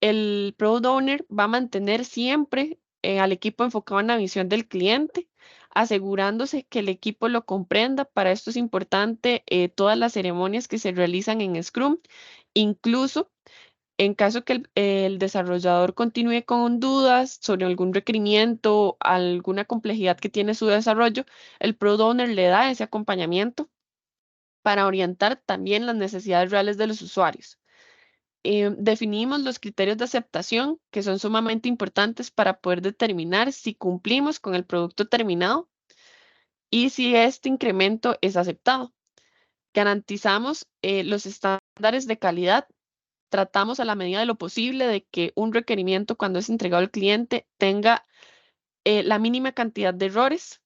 El Product Owner va a mantener siempre al equipo enfocado en la visión del cliente, asegurándose que el equipo lo comprenda. Para esto es importante todas las ceremonias que se realizan en Scrum, incluso en caso que el desarrollador continúe con dudas sobre algún requerimiento, alguna complejidad que tiene su desarrollo, el Product Owner le da ese acompañamiento para orientar también las necesidades reales de los usuarios. Definimos los criterios de aceptación que son sumamente importantes para poder determinar si cumplimos con el producto terminado y si este incremento es aceptado. Garantizamos los estándares de calidad. Tratamos a la medida de lo posible de que un requerimiento cuando es entregado al cliente tenga la mínima cantidad de errores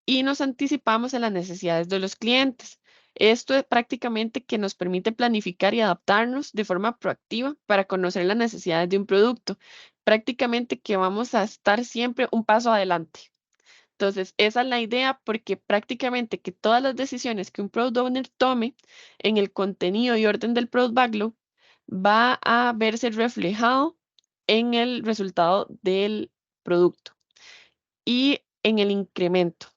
y nos anticipamos en las necesidades de los clientes. Esto es prácticamente que nos permite planificar y adaptarnos de forma proactiva para conocer las necesidades de un producto. Prácticamente que vamos a estar siempre un paso adelante. Entonces, esa es la idea porque prácticamente que todas las decisiones que un Product Owner tome en el contenido y orden del Product Backlog va a verse reflejado en el resultado del producto y en el incremento,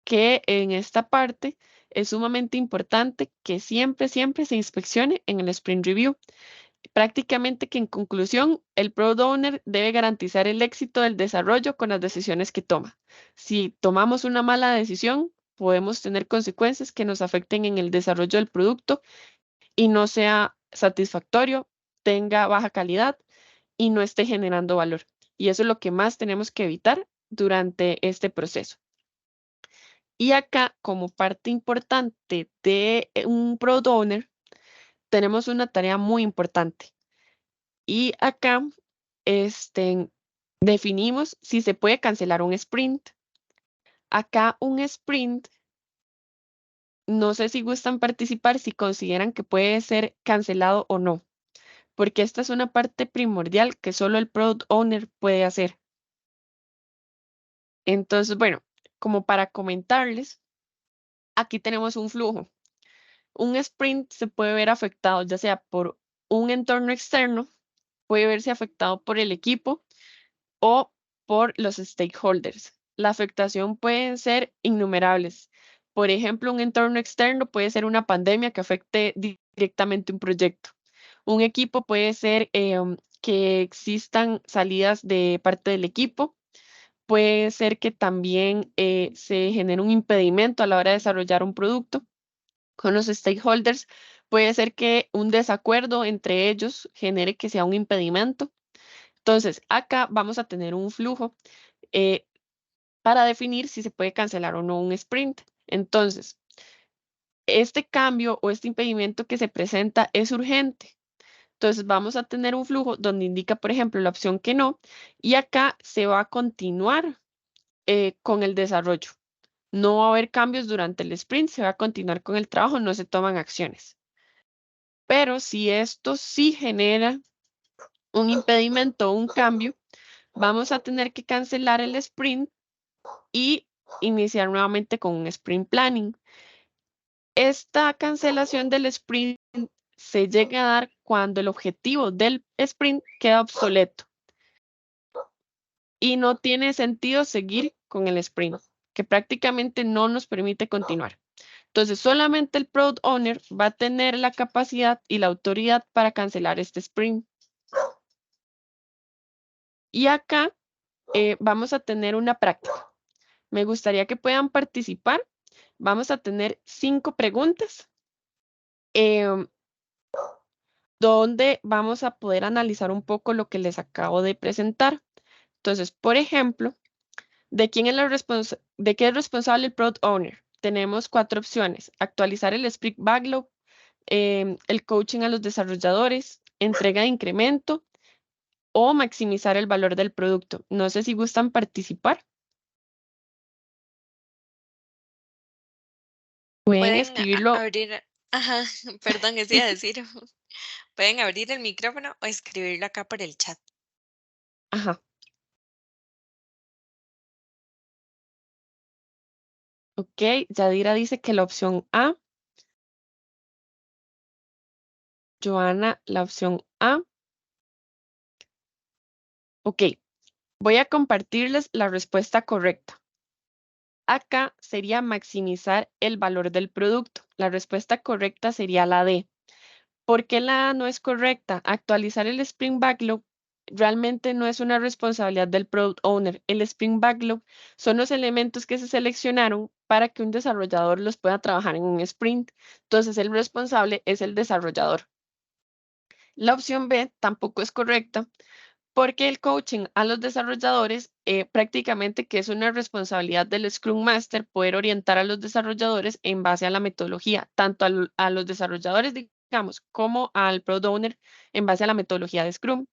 que en esta parte es sumamente importante que siempre se inspeccione en el Sprint Review. Prácticamente que en conclusión, el Product Owner debe garantizar el éxito del desarrollo con las decisiones que toma. Si tomamos una mala decisión, podemos tener consecuencias que nos afecten en el desarrollo del producto y no sea satisfactorio, tenga baja calidad y no esté generando valor. Y eso es lo que más tenemos que evitar durante este proceso. Y acá, como parte importante de un Product Owner, tenemos una tarea muy importante. Y acá definimos si se puede cancelar un sprint. Acá un sprint, no sé si gustan participar, si consideran que puede ser cancelado o no, porque esta es una parte primordial que solo el Product Owner puede hacer. Entonces, bueno, como para comentarles, aquí tenemos un flujo. Un sprint se puede ver afectado ya sea por un entorno externo, puede verse afectado por el equipo o por los stakeholders. La afectación pueden ser innumerables. Por ejemplo, un entorno externo puede ser una pandemia que afecte directamente un proyecto. Un equipo puede ser que existan salidas de parte del equipo. Puede ser que también se genere un impedimento a la hora de desarrollar un producto con los stakeholders. Puede ser que un desacuerdo entre ellos genere que sea un impedimento. Entonces, acá vamos a tener un flujo eh, para definir si se puede cancelar o no un sprint. Entonces, este cambio o este impedimento que se presenta es urgente. Entonces, vamos a tener un flujo donde indica, por ejemplo, la opción que no, y acá se va a continuar con el desarrollo. No va a haber cambios durante el sprint, se va a continuar con el trabajo, no se toman acciones. Pero si esto sí genera un impedimento o un cambio, vamos a tener que cancelar el sprint y iniciar nuevamente con un sprint planning. Esta cancelación del sprint se llega a dar cuando el objetivo del sprint queda obsoleto y no tiene sentido seguir con el sprint, que prácticamente no nos permite continuar. Entonces, solamente el Product Owner va a tener la capacidad y la autoridad para cancelar este sprint. Y acá vamos a tener una práctica. Me gustaría que puedan participar. Vamos a tener 5 preguntas em, donde vamos a poder analizar un poco lo que les acabo de presentar. Entonces, por ejemplo, ¿de qué es responsable el Product Owner? Tenemos 4 opciones: actualizar el Sprint Backlog, el coaching a los desarrolladores, entrega de incremento o maximizar el valor del producto. No sé si gustan participar. Pueden pueden escribirlo, abrir, ajá, perdón, es iba a decir, pueden abrir el micrófono o escribirlo acá por el chat. ajá, ok. Yadira dice que la opción A, Joana, la opción A. Ok, voy a compartirles la respuesta correcta. Acá sería maximizar el valor del producto. La respuesta correcta sería la D. ¿Por qué la A no es correcta? Actualizar el Spring Backlog realmente no es una responsabilidad del Product Owner. El Spring Backlog son los elementos que se seleccionaron para que un desarrollador los pueda trabajar en un sprint. Entonces, el responsable es el desarrollador. La opción B tampoco es correcta porque el coaching a los desarrolladores prácticamente que es una responsabilidad del Scrum Master poder orientar a los desarrolladores en base a la metodología, tanto a los desarrolladores, digamos, como al Product Owner en base a la metodología de Scrum.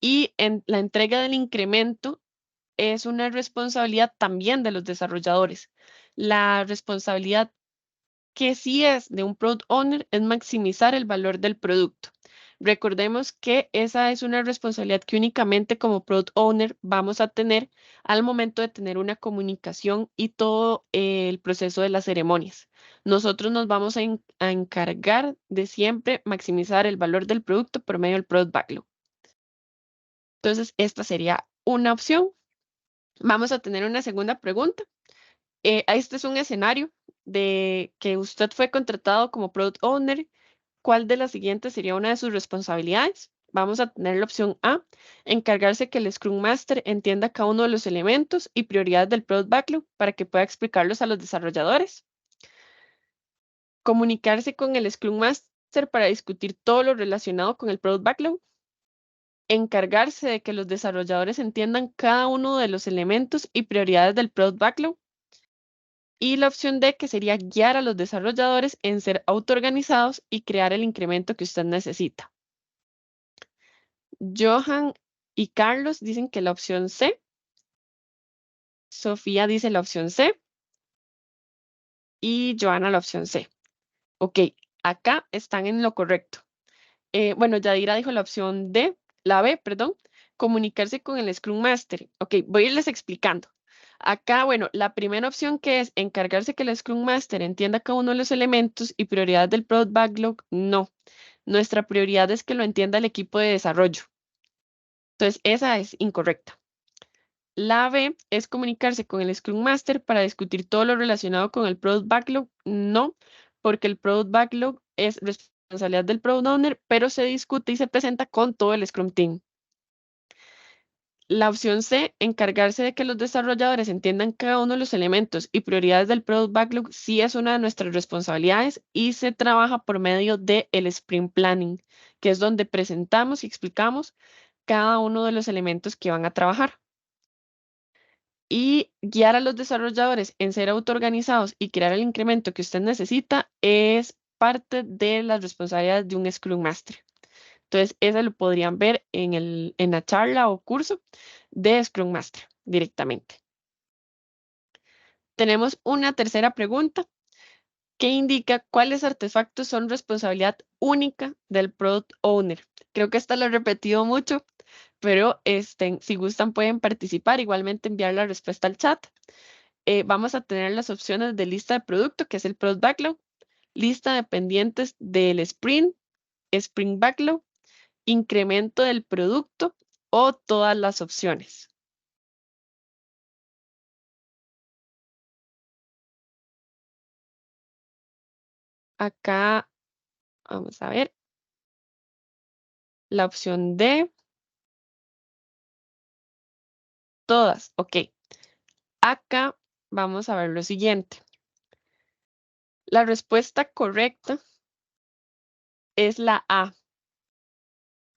Y en la entrega del incremento es una responsabilidad también de los desarrolladores. La responsabilidad que sí es de un product owner es maximizar el valor del producto. Recordemos que esa es una responsabilidad que únicamente como product owner vamos a tener al momento de tener una comunicación y todo el proceso de las ceremonias. Nosotros nos vamos a encargar de siempre maximizar el valor del producto por medio del product backlog. Entonces, esta sería una opción. Vamos a tener una segunda pregunta. Este es un escenario de que usted fue contratado como product owner. ¿Cuál de las siguientes sería una de sus responsabilidades? Vamos a tener la opción A, encargarse que el Scrum Master entienda cada uno de los elementos y prioridades del Product Backlog para que pueda explicarlos a los desarrolladores. Comunicarse con el Scrum Master para discutir todo lo relacionado con el Product Backlog. Encargarse de que los desarrolladores entiendan cada uno de los elementos y prioridades del Product Backlog. Y la opción D, que sería guiar a los desarrolladores en ser autoorganizados y crear el incremento que usted necesita. Johan y Carlos dicen que la opción C. Sofía dice la opción C. Y Joana la opción C. Ok, acá están en lo correcto. Bueno, Yadira dijo la opción D, la B, perdón, comunicarse con el Scrum Master. Ok, voy a irles explicando. Acá, bueno, la primera opción que es encargarse que el Scrum Master entienda cada uno de los elementos y prioridades del Product Backlog, no. Nuestra prioridad es que lo entienda el equipo de desarrollo. Entonces, esa es incorrecta. La B es comunicarse con el Scrum Master para discutir todo lo relacionado con el Product Backlog. No, porque el Product Backlog es responsabilidad del Product Owner, pero se discute y se presenta con todo el Scrum Team. La opción C, encargarse de que los desarrolladores entiendan cada uno de los elementos y prioridades del Product Backlog, sí es una de nuestras responsabilidades y se trabaja por medio del Sprint Planning, que es donde presentamos y explicamos cada uno de los elementos que van a trabajar. Y guiar a los desarrolladores en ser autoorganizados y crear el incremento que usted necesita es parte de las responsabilidades de un Scrum Master. Entonces, eso lo podrían ver en la charla o curso de Scrum Master directamente. Tenemos una tercera pregunta que indica cuáles artefactos son responsabilidad única del Product Owner. Creo que esta lo he repetido mucho, pero si gustan pueden participar, igualmente enviar la respuesta al chat. Vamos a tener las opciones de lista de producto, que es el Product Backlog, lista de pendientes del Sprint, Sprint Backlog, incremento del producto o todas las opciones. Acá, vamos a ver, la opción D, todas, ok. Acá vamos a ver lo siguiente. La respuesta correcta es la A.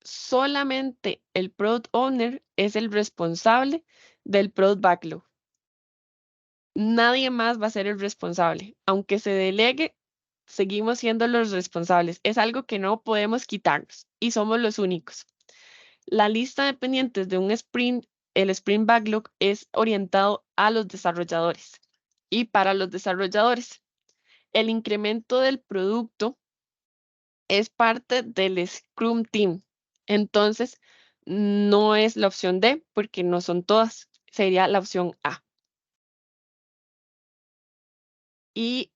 Solamente el Product Owner es el responsable del Product Backlog. Nadie más va a ser el responsable. Aunque se delegue, seguimos siendo los responsables. Es algo que no podemos quitarnos y somos los únicos. La lista de pendientes de un sprint, el Sprint Backlog, es orientado a los desarrolladores y para los desarrolladores. el incremento del producto es parte del Scrum Team. Entonces, no es la opción D porque no son todas. Sería la opción A. Y,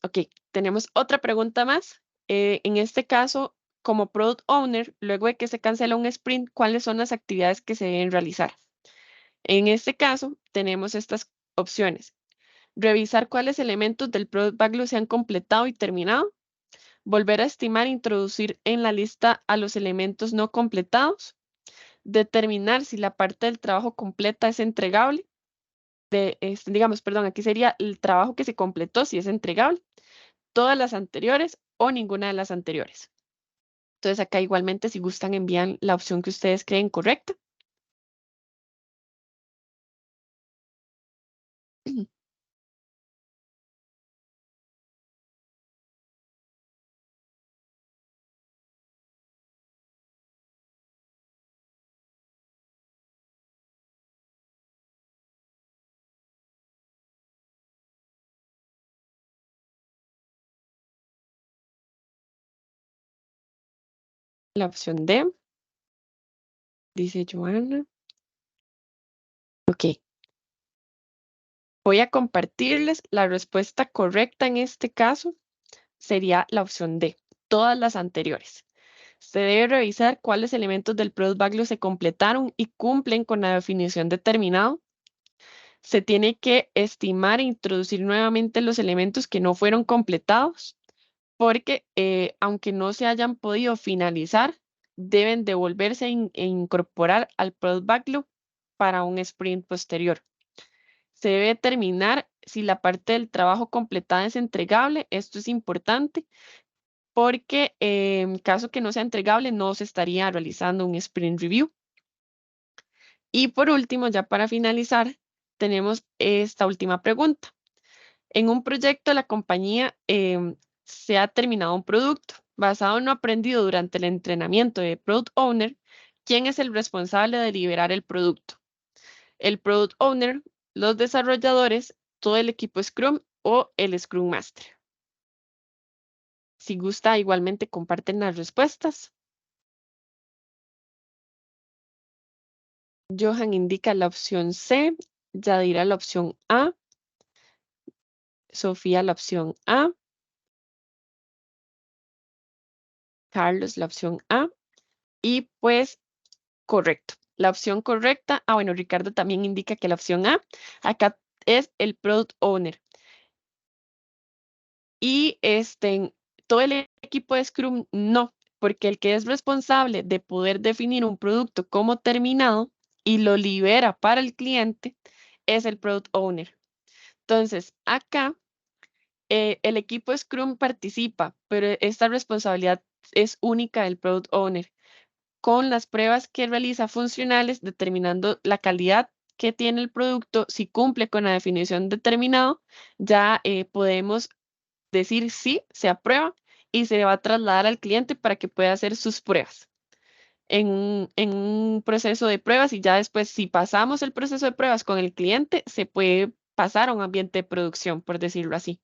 ok, tenemos otra pregunta más. En este caso, como Product Owner, luego de que se cancela un sprint, ¿cuáles son las actividades que se deben realizar? En este caso, tenemos estas opciones. Revisar cuáles elementos del Product Backlog se han completado y terminado. Volver a estimar e introducir en la lista a los elementos no completados. Determinar si la parte del trabajo completa es entregable. Digamos, perdón, aquí sería el trabajo que se completó, si es entregable. Todas las anteriores o ninguna de las anteriores. Entonces acá igualmente si gustan envían la opción que ustedes creen correcta. La opción D, dice Joana. Ok. Voy a compartirles la respuesta correcta en este caso. Sería la opción D, todas las anteriores. Se debe revisar cuáles elementos del Product Backlog se completaron y cumplen con la definición determinado. Se tiene que estimar e introducir nuevamente los elementos que no fueron completados, porque aunque no se hayan podido finalizar, deben devolverse e incorporar al Product Backlog para un sprint posterior. Se debe determinar si la parte del trabajo completada es entregable. Esto es importante porque en caso que no sea entregable, no se estaría realizando un sprint review. Y por último, ya para finalizar, tenemos esta última pregunta. En un proyecto, la compañía se ha terminado un producto basado en lo aprendido durante el entrenamiento de Product Owner. ¿Quién es el responsable de liberar el producto? ¿El Product Owner, los desarrolladores, todo el equipo Scrum o el Scrum Master? Si gusta, igualmente comparten las respuestas. Johan indica la opción C, Yadira la opción A, Sofía la opción A, Carlos la opción A y pues correcto. La opción correcta, bueno, Ricardo también indica que la opción A, acá es el Product Owner. Y todo el equipo de Scrum no, porque el que es responsable de poder definir un producto como terminado y lo libera para el cliente es el Product Owner. Entonces, acá el equipo Scrum participa, pero esta responsabilidad es única del Product Owner, con las pruebas que realiza funcionales, determinando la calidad que tiene el producto. Si cumple con la definición determinado, ya podemos decir sí, se aprueba y se va a trasladar al cliente para que pueda hacer sus pruebas en un proceso de pruebas y ya después, si pasamos el proceso de pruebas con el cliente, se puede pasar a un ambiente de producción, por decirlo así.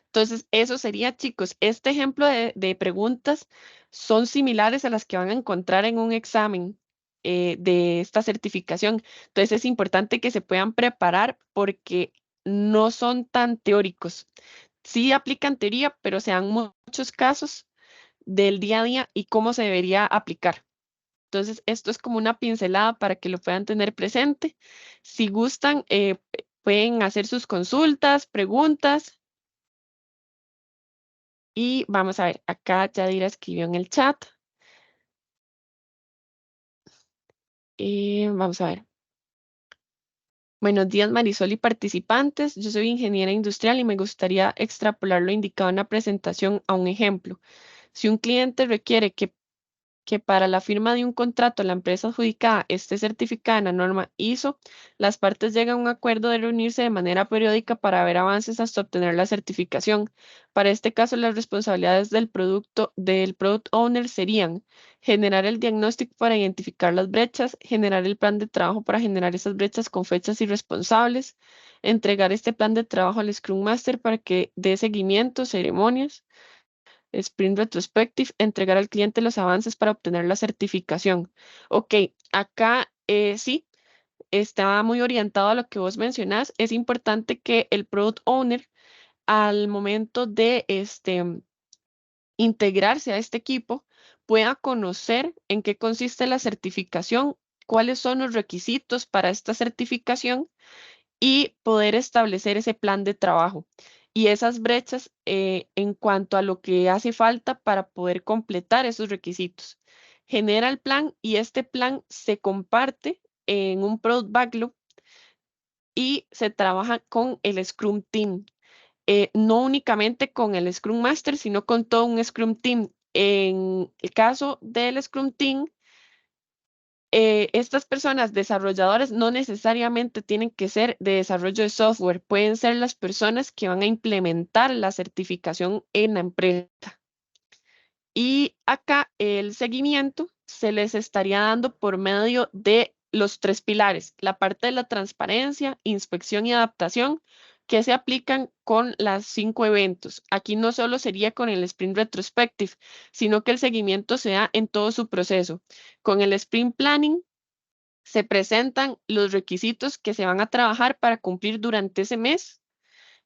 Entonces, eso sería, chicos, este ejemplo de preguntas son similares a las que van a encontrar en un examen de esta certificación. Entonces, es importante que se puedan preparar porque no son tan teóricos. Sí aplican teoría, pero se dan muchos casos del día a día y cómo se debería aplicar. Entonces, esto es como una pincelada para que lo puedan tener presente. Si gustan, pueden hacer sus consultas, preguntas. Y vamos a ver, acá Yadira escribió en el chat. Vamos a ver. Buenos días, Marisol y participantes. Yo soy ingeniera industrial y me gustaría extrapolar lo indicado en la presentación a un ejemplo. Si un cliente requiere que para la firma de un contrato la empresa adjudicada esté certificada en la norma ISO, las partes llegan a un acuerdo de reunirse de manera periódica para ver avances hasta obtener la certificación. Para este caso, las responsabilidades del Product Owner serían generar el diagnóstico para identificar las brechas, generar el plan de trabajo para generar esas brechas con fechas y responsables, entregar este plan de trabajo al Scrum Master para que dé seguimiento, ceremonias, Sprint Retrospective, entregar al cliente los avances para obtener la certificación. Ok, acá sí, está muy orientado a lo que vos mencionás. Es importante que el Product Owner al momento de integrarse a este equipo pueda conocer en qué consiste la certificación, cuáles son los requisitos para esta certificación y poder establecer ese plan de trabajo y esas brechas en cuanto a lo que hace falta para poder completar esos requisitos. Genera el plan y este plan se comparte en un Product Backlog y se trabaja con el Scrum Team. No únicamente con el Scrum Master, sino con todo un Scrum Team. En el caso del Scrum Team, estas personas desarrolladoras no necesariamente tienen que ser de desarrollo de software, pueden ser las personas que van a implementar la certificación en la empresa. Y acá el seguimiento se les estaría dando por medio de los tres pilares, la parte de la transparencia, inspección y adaptación, que se aplican con las 5 eventos. Aquí no solo sería con el Sprint Retrospective, sino que el seguimiento se da en todo su proceso. Con el Sprint Planning se presentan los requisitos que se van a trabajar para cumplir durante ese mes.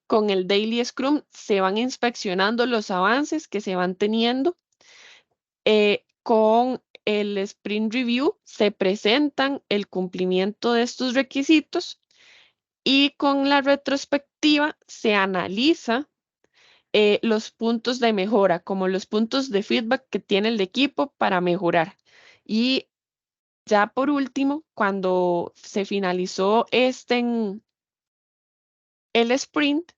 Con el Daily Scrum se van inspeccionando los avances que se van teniendo. Con el Sprint Review se presentan el cumplimiento de estos requisitos y con la retrospectiva se analiza los puntos de mejora, como los puntos de feedback que tiene el equipo para mejorar. Y ya por último, cuando se finalizó el sprint,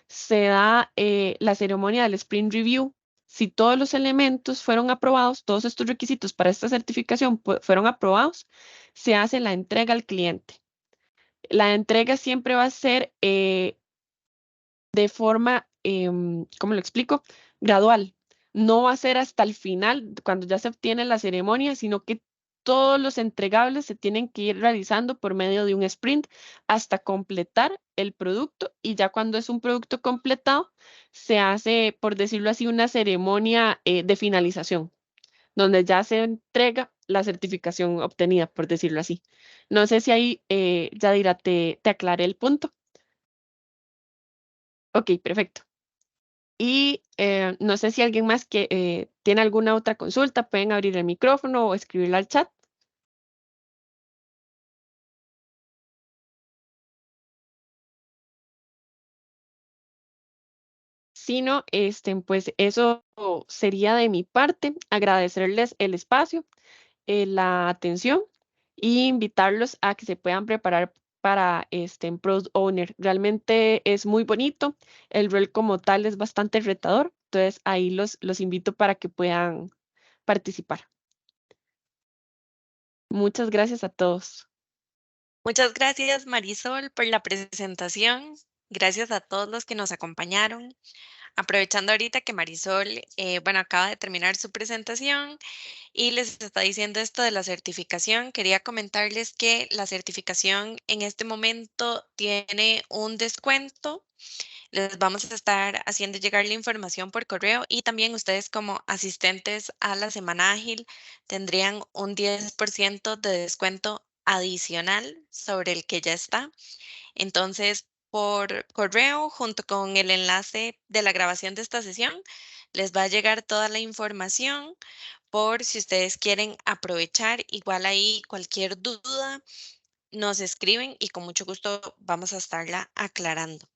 se da la ceremonia del sprint review. Si todos los elementos fueron aprobados, todos estos requisitos para esta certificación fueron aprobados, se hace la entrega al cliente. La entrega siempre va a ser de forma, ¿cómo lo explico? Gradual. No va a ser hasta el final, cuando ya se obtiene la ceremonia, sino que todos los entregables se tienen que ir realizando por medio de un sprint hasta completar el producto y ya cuando es un producto completado, se hace, por decirlo así, una ceremonia de finalización, donde ya se entrega la certificación obtenida, por decirlo así. No sé si ahí, Yadira, te aclaré el punto. Ok, perfecto. Y no sé si alguien más que tiene alguna otra consulta, pueden abrir el micrófono o escribirla al chat. Si no, pues eso sería de mi parte. Agradecerles el espacio, la atención y invitarlos a que se puedan preparar para Product Owner. Realmente es muy bonito. El rol como tal es bastante retador. Entonces ahí los invito para que puedan participar. Muchas gracias a todos. Muchas gracias, Marisol, por la presentación. Gracias a todos los que nos acompañaron. Aprovechando ahorita que Marisol, bueno, acaba de terminar su presentación y les está diciendo esto de la certificación, quería comentarles que la certificación en este momento tiene un descuento. Les vamos a estar haciendo llegar la información por correo y también ustedes como asistentes a la semana ágil tendrían un 10% de descuento adicional sobre el que ya está. Entonces, por correo, junto con el enlace de la grabación de esta sesión, les va a llegar toda la información por si ustedes quieren aprovechar. Igual ahí cualquier duda nos escriben y con mucho gusto vamos a estarla aclarando.